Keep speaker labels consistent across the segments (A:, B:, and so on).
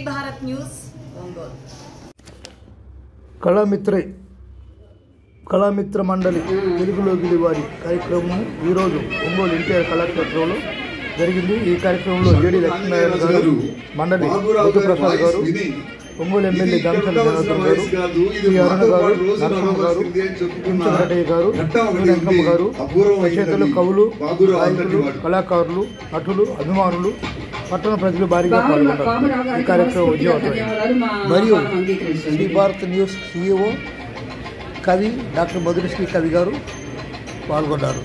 A: Bharat news Ongole.
B: Kalamitra మండలి తెలుగులోకి వారి కార్యక్రమం ఈరోజు ఒంగోలు ఎన్టీఆర్ కళాక్షేత్రంలో జరిగింది. ఈ కార్యక్రమంలో జేడి లక్ష్మీనారాయణ గారు, మండలి బుద్ధప్రసాద్ గారు, ఒంగోలు ఎమ్మెల్యే దామచర్ల జనార్దన్ గారు, శ్రీ అరుణ గారు, నరసింహ గారు, కించకరటయ్య గారు, వెంకమ్మ గారు, రచయితలు, కవులు, గాయకులు, కళాకారులు, నటులు, అభిమానులు, పట్టణ ప్రజలు భారీగా పాల్గొన్నారు. ఈ కార్యక్రమం విజయవంతమైంది. మరియు శ్రీ భారత్ న్యూస్ CEO కవి డాక్టర్ మధురశ్రీ కవి గారు పాల్గొన్నారు.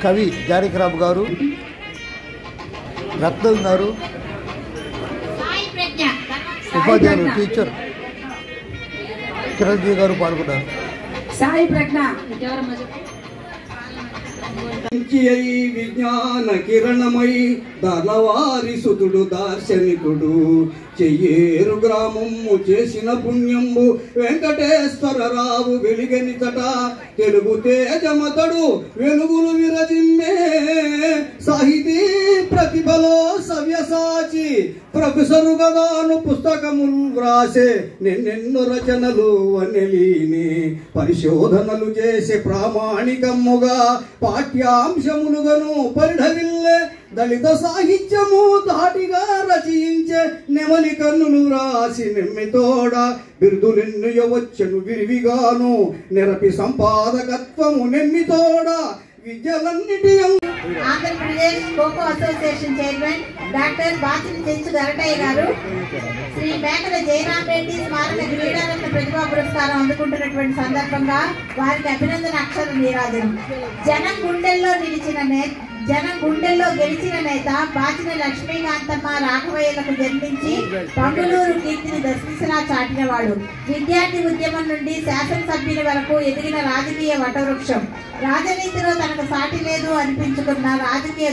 B: కవి జానకిరామ్ గారు, రత్నం గారు, ఉపాధ్యాయులు టీచర్ చిరంజీవి గారు పాల్గొన్నారు.
C: సాయి ప్రజ్ఞ
D: విజ్ఞాన కిరణమై దళవారి సుతుడు దార్శనికుడు చెయ్యేరు గ్రామము చేసిన పుణ్యంబు వెంకటేశ్వరరావు వెలిగనితట తెలుగు తేజమతడు వెలుగులు విరజిమ్మే సాహితీ ప్రతిభలో సవ్యసాచి ప్రొఫెసరు గదాను పుస్తకములు వ్రాసే నిన్నెన్నో రచనలు వనెలీని పరిశోధనలు చేసే ప్రామాణికముగా పాఠ్యాంశములుగను పరిఢవిల్లే దళిత సాహిత్యము ధాటిగా రచించే నెమలి కన్నులు రాసి నెమ్మితోడ బిరుదులెన్ను వచ్చను విరివిగాను నిరపి సంపాదకత్వము నెమ్మితోడ విద్యలన్నిటి
C: Andhra Pradesh kho kho association chairman doctor Bachini Chenchu Garataiah గారు శ్రీ మేకల జయరామ్ రెడ్డి స్మారక క్రీడారత్న ప్రతిభా పురస్కారం అందుకుంటున్నటువంటి సందర్భంగా వారికి అభినందన అక్షర నీరాజనం. జనం గుండెల్లో గెలిచిన నేత బాచిన లక్ష్మీకాంతమ్మ రాఘవయ్యలకు జన్మించి పంగులూరు కీర్తిని దర్శించినా చాటినవాడు. విద్యార్థి ఉద్యమం నుండి శాసనసభ్యుల వరకు ఎదిగిన రాజకీయ వటవృక్షం. రాజనీతిలో తనకు సాటి లేదు అనిపించుకున్న రాజకీయ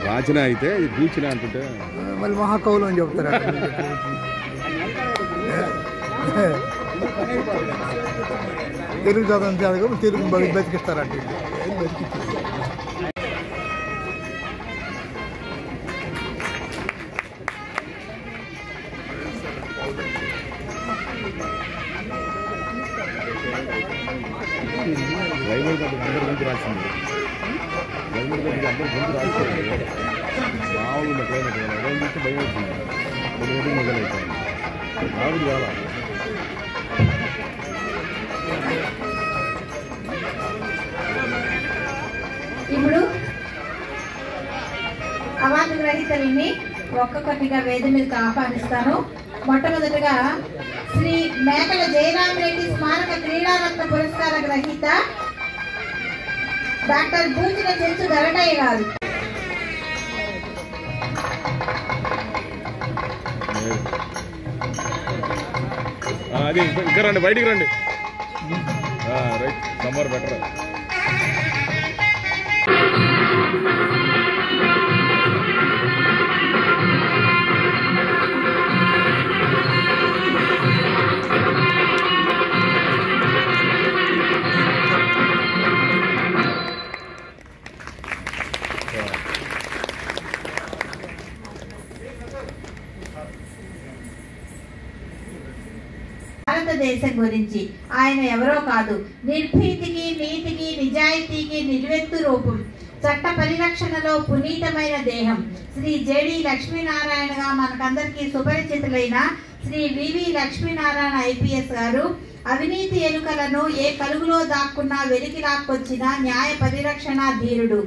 E: రాచిన అయితే కూర్చుని అంటుంటే
B: మళ్ళీ మహాకవులు అని చెప్తారు. తెలుగు చదవని చదవగా తెలుగు బతికిస్తారంటే
E: అందరి గురించి రాసింది. అందరి గురించి రాసింది మామూలు ట్రైన్ చూస్తే భయం అవుతుంది. మొదలవుతుంది మామూలు కావాలా.
C: ఇప్పుడు అవార్డు గ్రహీతల్ని ఒక్కొక్కటిగా వేది మీదకి ఆహ్వానిస్తాను. మొట్టమొదటిగా శ్రీ మేకల జయరామ్ రెడ్డి స్మారక క్రీడారత్న పురస్కార గ్రహీత డాక్టర్ బూచిన చెంచు గరటయ్య గారు.
E: అది ఇంకా రండి, బయటికి రండి. Right, summer better.
C: భారతదేశం గురించి ఆయన ఎవరో కాదు, నిర్భీతికి, నీతికి, నిజాయితీకి నిలువెత్తు రూపం, చట్ట పరిరక్షణలో పునీతమైన దేహం. శ్రీ జేడి లక్ష్మీనారాయణగా మనకందరికీ సుపరిచితులైన శ్రీ వివి లక్ష్మీనారాయణ IPS గారు అవినీతి ఎలుకలను ఏ కలుగులో దాక్కున్నా వెలికి లాక్కొచ్చిన న్యాయ పరిరక్షణ ధీరుడు,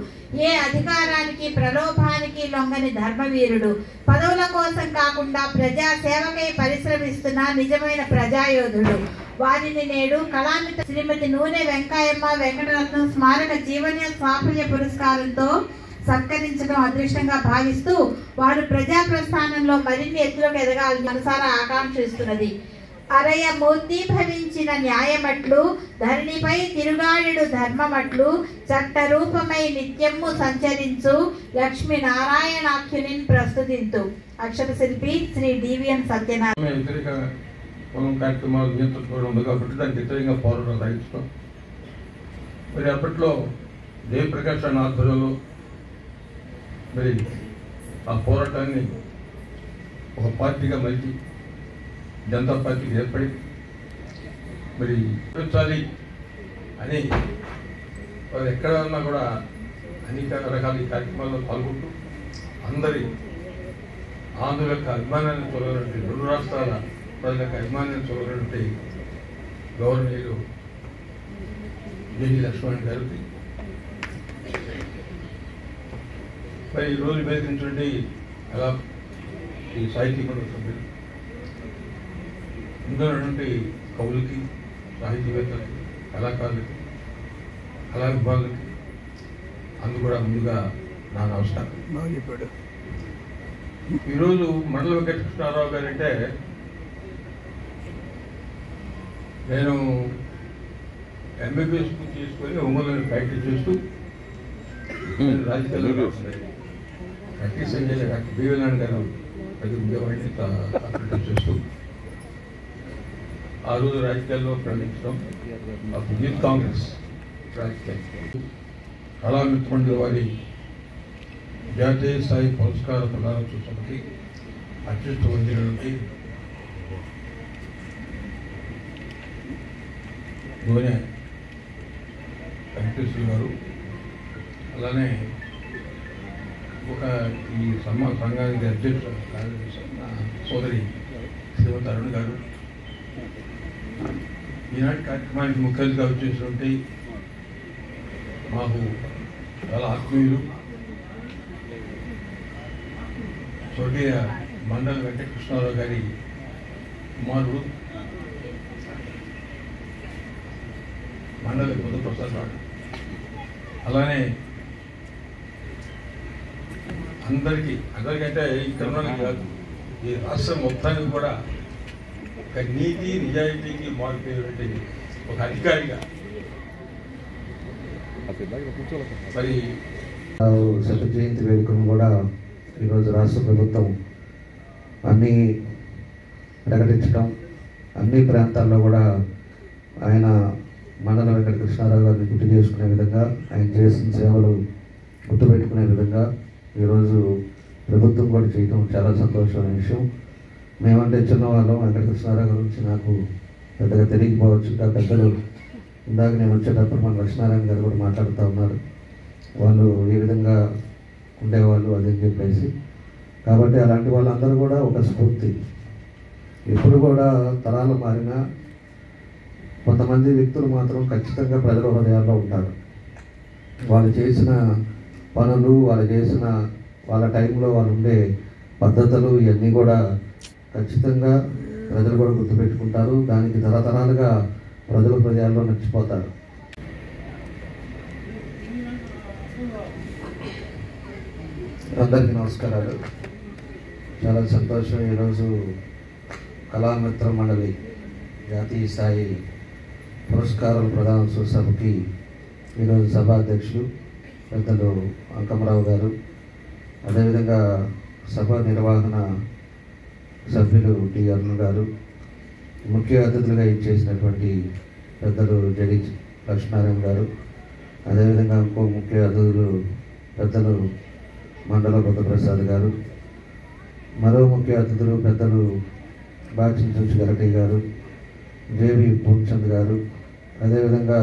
C: ఏ అధికారానికి ప్రలోభానికి లొంగని ధర్మవీరుడు, పదవుల కోసం కాకుండా ప్రజా సేవకై పరిశ్రమిస్తున్న నిజమైన ప్రజాయోధుడు. వారిని నేడు కళామిత్ర శ్రీమతి నూనె వెంకాయమ్మ వెంకటరత్నం స్మారక జీవన సాఫల్య పురస్కారంతో సత్కరించడం అదృష్టంగా భావిస్తూ వారు ప్రజా ప్రస్థానంలో మరిన్ని ఎత్తులోకి ఎదగాలని మనసారా ఆకాంక్షిస్తున్నది. అరయ మూర్తి భవించిన న్యాయమట్లు, ధరణిపై తిరుగాడు ధర్మమట్లు, చట్ట రూపమై నిత్యము సంచరించు లక్ష్మీనారాయణాఖ్యుని ప్రస్తుతింతు. అక్షర శిల్పి శ్రీ DVN సత్యనారాయణ.
F: పొలం కార్యక్రమాలు నియంత్రించుకోవడం ఉంది కాబట్టి దానికి వ్యతిరేకంగా పోరాటం సాగించడం. మరి అప్పట్లో జయప్రకాష్ రాణా ఆధ్వర్యంలో మరి ఆ పోరాటాన్ని ఒక పార్టీగా మలిచి జనతా పార్టీకి ఏర్పడి మరి చూపించాలి అని వారు ఎక్కడ ఉన్నా కూడా అనేక రకాల ఈ కార్యక్రమాల్లో పాల్గొంటూ అందరి ఆంధ్రుల యొక్క అభిమానాన్ని చూడాలంటే 2 రాష్ట్రాల ప్రజల యొక్క అభిమానాన్ని చూడాలంటే గౌరవనీయులు జేడీ లక్ష్మణ్ గారికి మరి ఈరోజు వేదించండి అలా ఈ సాహితీ మండలి సభ్యులు ముందున్నటువంటి కవులకి సాహితీవేత్తలకి కళాకారులకి కళావిభాగులకి అందు కూడా ముందుగా నా నమస్కారం. ఈరోజు మండల వెంకటకృష్ణారావు గారు అంటే నేను ఎంబీబీఎస్ పూర్తి చేసుకొని ఒంగోలు ప్రాక్టీస్ చేస్తూ రాజకీయాల్లో ప్రాక్టీస్ సంజయ్ డాక్టర్ బివేనారాయణ గారు అది ఉండేవాడిని ప్రాక్టీస్ చేస్తూ ఆ రోజు రాజకీయాల్లో ప్రకటించడం యూత్ కాంగ్రెస్ రాజకీయాలు కళామిత్రుల వారి జాతీయ స్థాయి పురస్కార ప్రదానోత్సవ సమితి అధ్యక్ష పొందినటువంటి గోనె వెంకటేశ్వర గారు, అలానే ఒక ఈ సంఘానికి అధ్యక్షుడు సోదరి శ్రీమతి అరుణ్ గారు, ఈనాటి కార్యక్రమానికి ముఖ్య అతిథిగా వచ్చేసినటువంటి మాకు చాలా ఆత్మీయులు స్వర్గీయ మండల వెంకటకృష్ణారావు గారి కుమారుడు మండలి బుద్ధప్రసాద్ రాడు, అలానే అందరికంటే ఈ కరోనాకి కాదు ఈ రాష్ట్రం మొత్తానికి కూడా ఒక నీతి నిజాయితీకి మారిపోయేటువంటి ఒక అధికారిగా మరి
G: శత జయంతి వేడుకను కూడా ఈరోజు రాష్ట్ర ప్రభుత్వం అన్నీ ప్రకటించడం, అన్ని ప్రాంతాల్లో కూడా ఆయన మండల వెంకటకృష్ణారావు గారిని గుర్తు చేసుకునే విధంగా, ఆయన చేసిన సేవలు గుర్తుపెట్టుకునే విధంగా ఈరోజు ప్రభుత్వం కూడా చేయడం చాలా సంతోషమైన విషయం. మేమంటే చిన్నవాళ్ళం, వెంకటకృష్ణారావు గురించి నాకు పెద్దగా తెలియకపోవచ్చు. ఇంకా పెద్దలు ఇందాక నేను వచ్చేటప్పుడు మన లక్ష్మీనారాయణ గారు కూడా మాట్లాడుతూ ఉన్నారు, వాళ్ళు ఏ విధంగా ఉండేవాళ్ళు అదని చెప్పేసి. కాబట్టి అలాంటి వాళ్ళందరూ కూడా ఒక స్ఫూర్తి. ఎప్పుడు కూడా తరాలు మారినా కొంతమంది వ్యక్తులు మాత్రం ఖచ్చితంగా ప్రజల హృదయాల్లో ఉంటారు. వాళ్ళు చేసిన పనులు, వాళ్ళు చేసిన వాళ్ళ టైంలో వాళ్ళు ఉండే పద్ధతులు ఇవన్నీ కూడా ఖచ్చితంగా ప్రజలు కూడా గుర్తుపెట్టుకుంటారు. దానికి తరతరాలుగా ప్రజల హృదయాల్లో నచ్చిపోతారు. అందరికీ నమస్కారాలు. చాలా సంతోషం. ఈరోజు కళామిత్ర మండలి జాతీయ స్థాయి పురస్కారాల ప్రదానోత్సవ సభకి ఈరోజు సభాధ్యక్షులు పెద్దలు అంకమరావు గారు, అదేవిధంగా సభ నిర్వహణ సభ్యులు టి అరుణ్ గారు, ముఖ్య అతిథులుగా ఇచ్చేసినటువంటి పెద్దలు జడి లక్ష్మీనారాయణ గారు, అదేవిధంగా ఇంకో ముఖ్య అతిథులు పెద్దలు మండల బుద్ధప్రసాద్ గారు, మరో ముఖ్య అతిథులు పెద్దలు బాచించు గరటి గారు, జేవి పూర్చంద్ గారు, అదేవిధంగా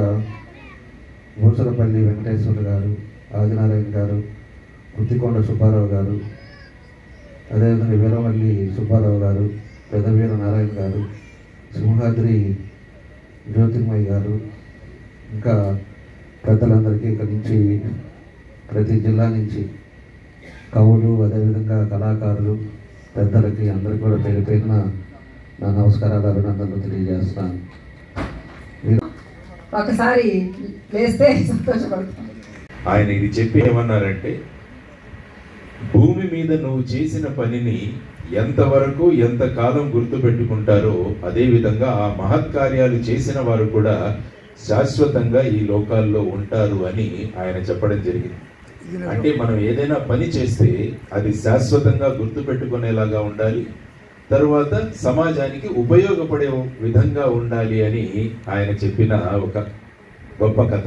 G: భూసలపల్లి వెంకటేశ్వర గారు, ఆదినారాయణ గారు, కుత్తికొండ సుబ్బారావు గారు, అదేవిధంగా వీరమల్లి సుబ్బారావు గారు, పెదవీర నారాయణ గారు, సింహాద్రి జ్యోతిర్మయ్య గారు, ఇంకా పెద్దలందరికీ ఇక్కడి నుంచి ప్రతి జిల్లా నుంచి కవులు, అదేవిధంగా కళాకారులు, పెద్దలకి అందరికీ కూడా పేరు పేరున నా నమస్కారాలు, అభినందనలు తెలియజేస్తున్నాను.
A: ఒకసారి వేస్తే సంతోషపడతాం.
H: ఆయన ఇది చెప్పి ఏమన్నారంటే, భూమి మీద నువ్వు చేసిన పనిని ఎంతవరకు ఎంతకాలం గుర్తుపెట్టుకుంటారో అదేవిధంగా ఆ మహత్కార్యాలు చేసిన వారు కూడా శాశ్వతంగా ఈ లోకాల్లో ఉంటారు అని ఆయన చెప్పడం జరిగింది. అంటే మనం ఏదైనా పని చేస్తే అది శాశ్వతంగా గుర్తుపెట్టుకునేలాగా ఉండాలి. తరువాత సమాజానికి ఉపయోగపడే విధంగా ఉండాలి అని ఆయన చెప్పిన ఒక గొప్ప కథ.